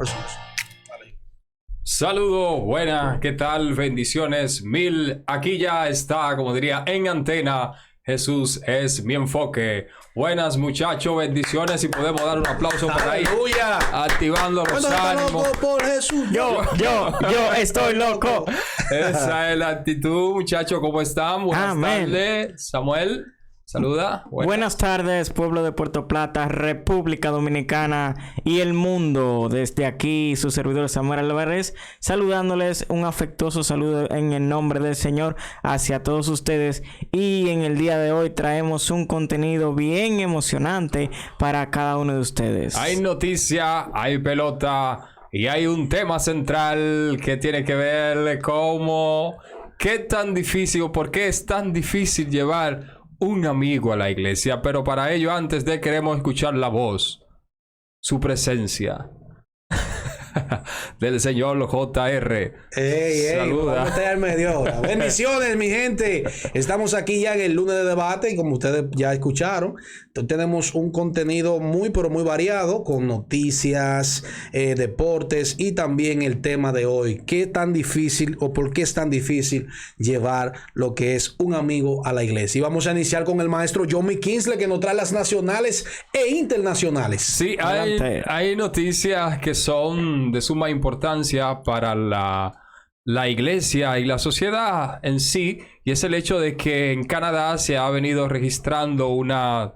personas. Vale. Saludos, buenas, ¿qué tal? Bendiciones, mil. Aquí ya está, como diría, en antena. Jesús es mi enfoque. Buenas, muchachos, bendiciones, y podemos dar un aplauso por ahí. ¡Aleluya! Activando los ánimos. Loco por Jesús. Yo estoy loco. Esa es la actitud, muchachos. ¿Cómo están? Buenas Amén. tardes. Samuel, saluda. Buenas tardes, pueblo de Puerto Plata, República Dominicana y el mundo. Desde aquí, su servidor Samuel Álvarez, saludándoles un afectuoso saludo en el nombre del Señor hacia todos ustedes. Y en el día de hoy traemos un contenido bien emocionante para cada uno de ustedes. Hay noticia, hay pelota y hay un tema central que tiene que ver cómo, qué tan difícil o por qué es tan difícil llevar un amigo a la iglesia. Pero para ello, antes de queremos escuchar la voz, su presencia del señor JR. Saluda. Vamos a estar al medio hora. Bendiciones, mi gente. Estamos aquí ya en el lunes de debate y como ustedes ya escucharon, tenemos un contenido muy pero muy variado con noticias, deportes y también el tema de hoy. ¿Qué tan difícil o por qué es tan difícil llevar lo que es un amigo a la iglesia? Y vamos a iniciar con el maestro Yomi Kinsley, que nos trae las nacionales e internacionales. Sí, hay noticias que son de suma importancia para la iglesia y la sociedad en sí, y es el hecho de que en Canadá se ha venido registrando una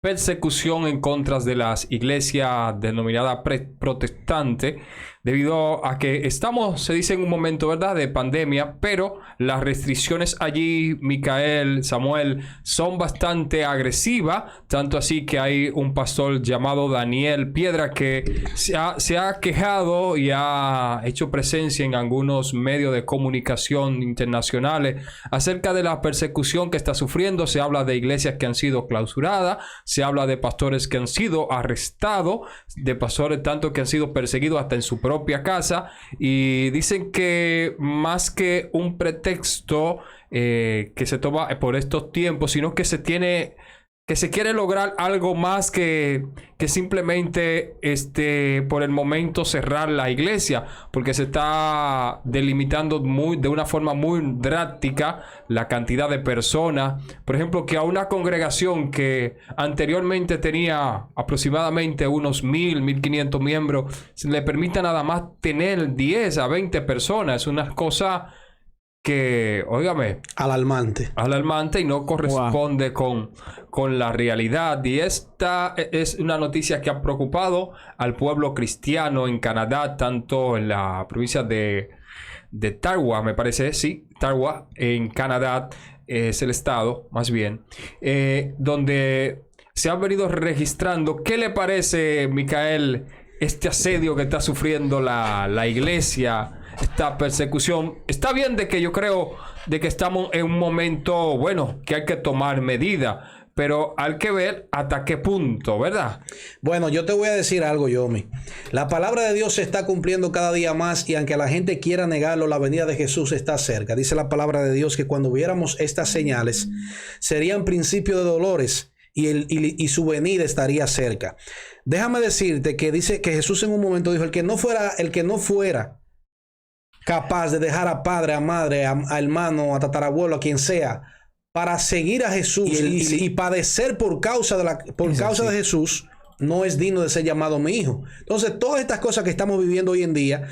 persecución en contra de las iglesias denominadas protestantes, debido a que estamos, se dice, en un momento, ¿verdad?, de pandemia, pero las restricciones allí, Micael, Samuel, son bastante agresivas, tanto así que hay un pastor llamado Daniel Piedra que se ha quejado y ha hecho presencia en algunos medios de comunicación internacionales acerca de la persecución que está sufriendo. Se habla de iglesias que han sido clausuradas, se habla de pastores que han sido arrestados, de pastores tanto que han sido perseguidos hasta en su propia casa, y dicen que más que un pretexto que se toma por estos tiempos, sino que se quiere lograr algo más que simplemente por el momento cerrar la iglesia, porque se está delimitando de una forma muy drástica la cantidad de personas. Por ejemplo, que a una congregación que anteriormente tenía aproximadamente unos 1,500 miembros, se le permita nada más tener 10 a 20 personas. Es una cosa que, óigame, alarmante y no corresponde con la realidad. Y esta es una noticia que ha preocupado al pueblo cristiano en Canadá, tanto en la provincia de Ottawa, me parece, sí, Ottawa, en Canadá, es el estado, más bien, donde se han venido registrando. ¿Qué le parece, Micael, este asedio que está sufriendo la iglesia? Esta persecución. Está bien de que yo creo de que estamos en un momento, bueno, que hay que tomar medidas, pero hay que ver hasta qué punto, ¿verdad? Bueno, yo te voy a decir algo, Yomi. La palabra de Dios se está cumpliendo cada día más, y aunque la gente quiera negarlo, la venida de Jesús está cerca. Dice la palabra de Dios que cuando viéramos estas señales, serían principio de dolores, y su venida estaría cerca. Déjame decirte que dice que Jesús en un momento dijo, el que no fuera capaz de dejar a padre, a madre, a hermano, a tatarabuelo, a quien sea, para seguir a Jesús y padecer por causa de Jesús, no es digno de ser llamado mi hijo. Entonces, todas estas cosas que estamos viviendo hoy en día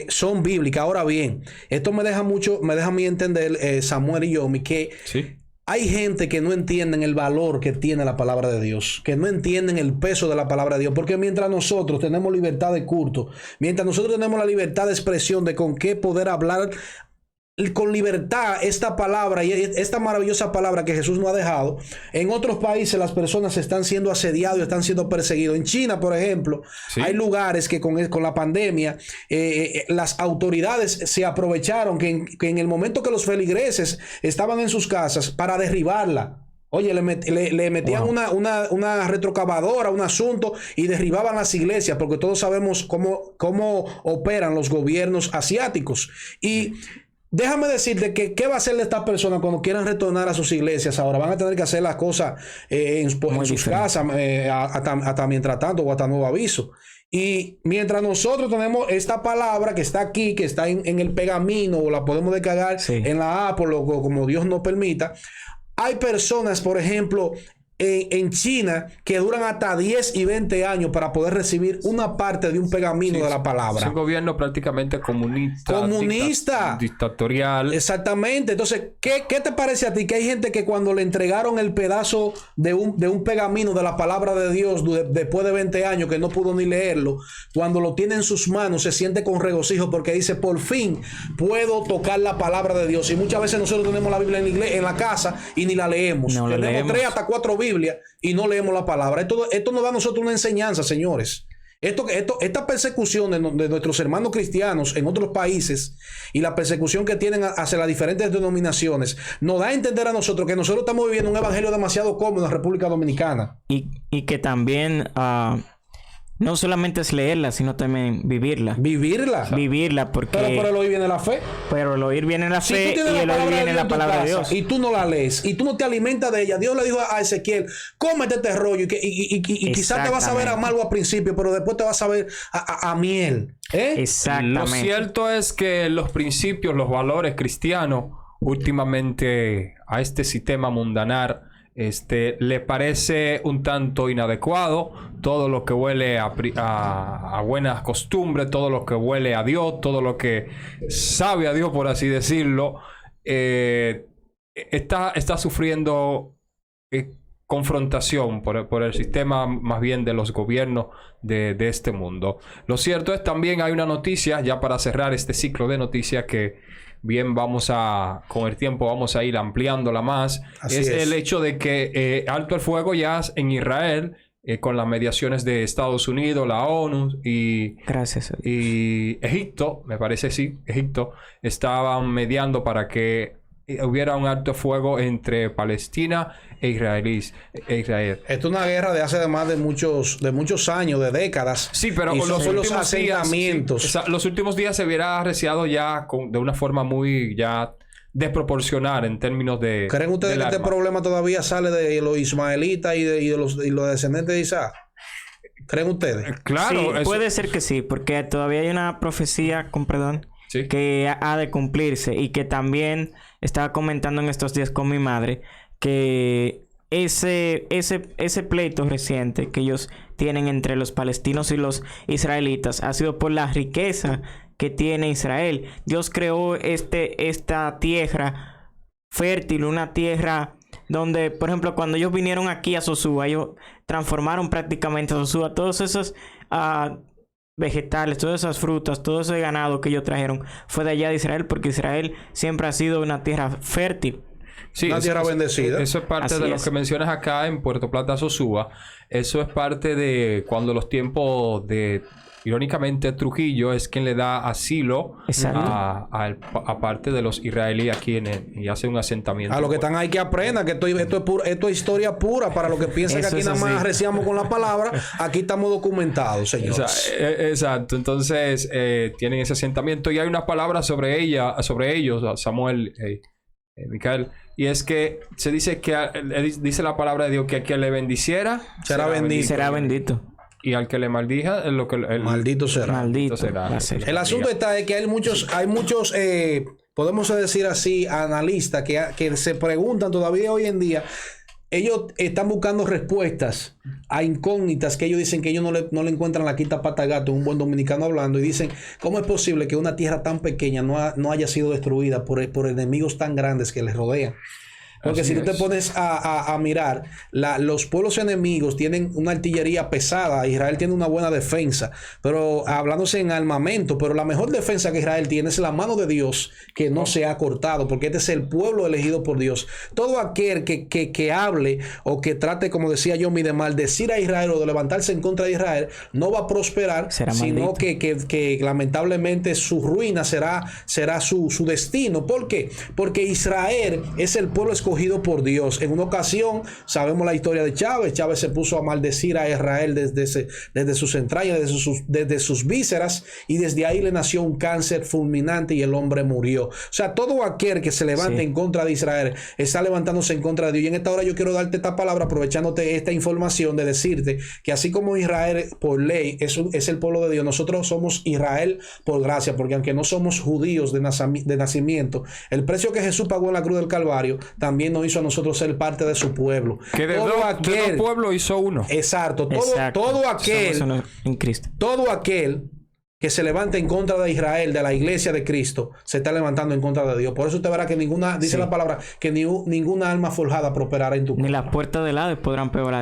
son bíblicas. Ahora bien, esto me deja a mí entender, Samuel y yo, que sí, hay gente que no entienden el valor que tiene la palabra de Dios, que no entienden el peso de la palabra de Dios, porque mientras nosotros tenemos libertad de culto, mientras nosotros tenemos la libertad de expresión de con qué poder hablar con libertad esta palabra y esta maravillosa palabra que Jesús nos ha dejado, en otros países las personas están siendo asediadas y están siendo perseguidas. En China, por ejemplo, sí, hay lugares que con la pandemia las autoridades se aprovecharon que en el momento que los feligreses estaban en sus casas para derribarla. Oye, le metían una retrocavadora, un asunto, y derribaban las iglesias, porque todos sabemos cómo operan los gobiernos asiáticos. Y déjame decirte que qué va a hacer estas personas cuando quieran retornar a sus iglesias. Ahora van a tener que hacer las cosas en sus casas hasta mientras tanto, o hasta nuevo aviso. Y mientras nosotros tenemos esta palabra que está aquí, que está en el pergamino, o la podemos descargar en la Apple, o como Dios nos permita, hay personas, por ejemplo, en China, que duran hasta 10 y 20 años para poder recibir una parte de un pergamino de la palabra. Es un gobierno prácticamente comunista. Dictatorial. Exactamente. Entonces, ¿qué te parece a ti? Que hay gente que cuando le entregaron el pedazo de un pergamino de la palabra de Dios después de 20 años, que no pudo ni leerlo, cuando lo tiene en sus manos se siente con regocijo porque dice, por fin puedo tocar la palabra de Dios. Y muchas veces nosotros tenemos la Biblia en la casa y ni la leemos. Tenemos 3 hasta 4 Biblia y no leemos la palabra. Esto nos da a nosotros una enseñanza, señores. Esta persecución de nuestros hermanos cristianos en otros países y la persecución que tienen hacia las diferentes denominaciones nos da a entender a nosotros que nosotros estamos viviendo un evangelio demasiado cómodo en la República Dominicana. Y que también no solamente es leerla, sino también vivirla. Vivirla, porque... Pero por el oír viene la fe. Pero el oír viene la fe y el oír viene la palabra de Dios. Y tú no la lees, y tú no te alimentas de ella. Dios le dijo a Ezequiel, cómete este rollo y quizás te vas a ver amargo al principio, pero después te vas a ver a miel. Exactamente. Lo cierto es que los principios, los valores cristianos, últimamente a este sistema mundanar, le parece un tanto inadecuado todo lo que huele a buenas costumbres, todo lo que huele a Dios, todo lo que sabe a Dios, por así decirlo, está sufriendo confrontación por el sistema más bien de los gobiernos de este mundo. Lo cierto es también hay una noticia, ya para cerrar este ciclo de noticias, que bien con el tiempo vamos a ir ampliándola más. Es el hecho de que alto el fuego ya en Israel, con las mediaciones de Estados Unidos, la ONU y Egipto, me parece Egipto, estaban mediando para que hubiera un alto fuego entre Palestina e Israel. Esto es una guerra de hace más de muchos años, de décadas. Sí, pero y los últimos asentamientos. Días, los últimos días se hubiera arreciado ya de una forma muy desproporcional en términos de... ¿Creen ustedes que este problema todavía sale de los ismaelitas y de los descendientes de Isaac? ¿Creen ustedes? Claro. Sí, puede ser que sí, porque todavía hay una profecía, que ha de cumplirse, y que también estaba comentando en estos días con mi madre que ese pleito reciente que ellos tienen entre los palestinos y los israelitas ha sido por la riqueza que tiene Israel. Dios creó esta tierra fértil, una tierra donde, por ejemplo, cuando ellos vinieron aquí a Sosúa, ellos transformaron prácticamente a Sosúa, todos esos vegetales, todas esas frutas, todo ese ganado que ellos trajeron fue de allá de Israel, porque Israel siempre ha sido una tierra fértil. Sí, una tierra bendecida. Eso es parte de lo que mencionas acá en Puerto Plata, Sosúa. Eso es parte de cuando los tiempos de... Irónicamente, Trujillo es quien le da asilo a parte de los israelíes aquí y hace un asentamiento. A los que están ahí que aprendan que esto es historia pura. Para los que piensan que aquí nada más arreciamos con la palabra, aquí estamos documentados, señores. Exacto. Entonces, tienen ese asentamiento y hay unas palabras sobre ellos, Samuel, Micael, y es que se dice que dice la palabra de Dios que a quien le bendiciera será bendito. Y al que le maldija, maldito será. Maldito será. El asunto está en que hay muchos podemos decir así, analistas que se preguntan todavía hoy en día. Ellos están buscando respuestas a incógnitas que ellos dicen que ellos no le encuentran la quinta pata al gato, un buen dominicano hablando, y dicen, ¿cómo es posible que una tierra tan pequeña no haya sido destruida por enemigos tan grandes que les rodean? Porque si tú te pones a mirar, los pueblos enemigos tienen una artillería pesada. Israel tiene una buena defensa, pero hablándose en armamento, pero la mejor defensa que Israel tiene es la mano de Dios, que no se ha cortado, porque este es el pueblo elegido por Dios. Todo aquel que hable o que trate, como decía yo, de maldecir a Israel o de levantarse en contra de Israel, no va a prosperar, sino que lamentablemente su ruina será su destino. ¿Por qué? Porque Israel es el pueblo escogido escogido por Dios. En una ocasión, sabemos la historia de Chávez. Chávez se puso a maldecir a Israel desde sus entrañas, desde sus vísceras, y desde ahí le nació un cáncer fulminante y el hombre murió. O sea, todo aquel que se levante en contra de Israel está levantándose en contra de Dios. Y en esta hora yo quiero darte esta palabra, aprovechándote esta información, de decirte que así como Israel por ley es el pueblo de Dios, nosotros somos Israel por gracia, porque aunque no somos judíos de nacimiento, el precio que Jesús pagó en la cruz del Calvario también nos hizo a nosotros ser parte de su pueblo. Que de dos pueblos hizo uno. Exacto. Exacto. Todo aquel, Somos en Cristo. todo aquel que se levanta en contra de Israel, de la iglesia de Cristo, se está levantando en contra de Dios. Por eso usted verá que dice la palabra, que ninguna alma forjada prosperará en tu Ni las puertas del Hades podrán peor.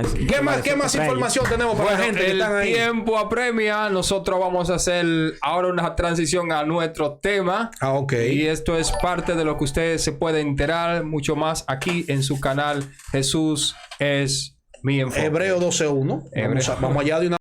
¿Qué más información tenemos para la gente que están ahí? El tiempo apremia. Nosotros vamos a hacer ahora una transición a nuestro tema. Ok. Y esto es parte de lo que ustedes se pueden enterar mucho más aquí en su canal Jesús es mi enfoque. Hebreo 12:1. Vamos allá de una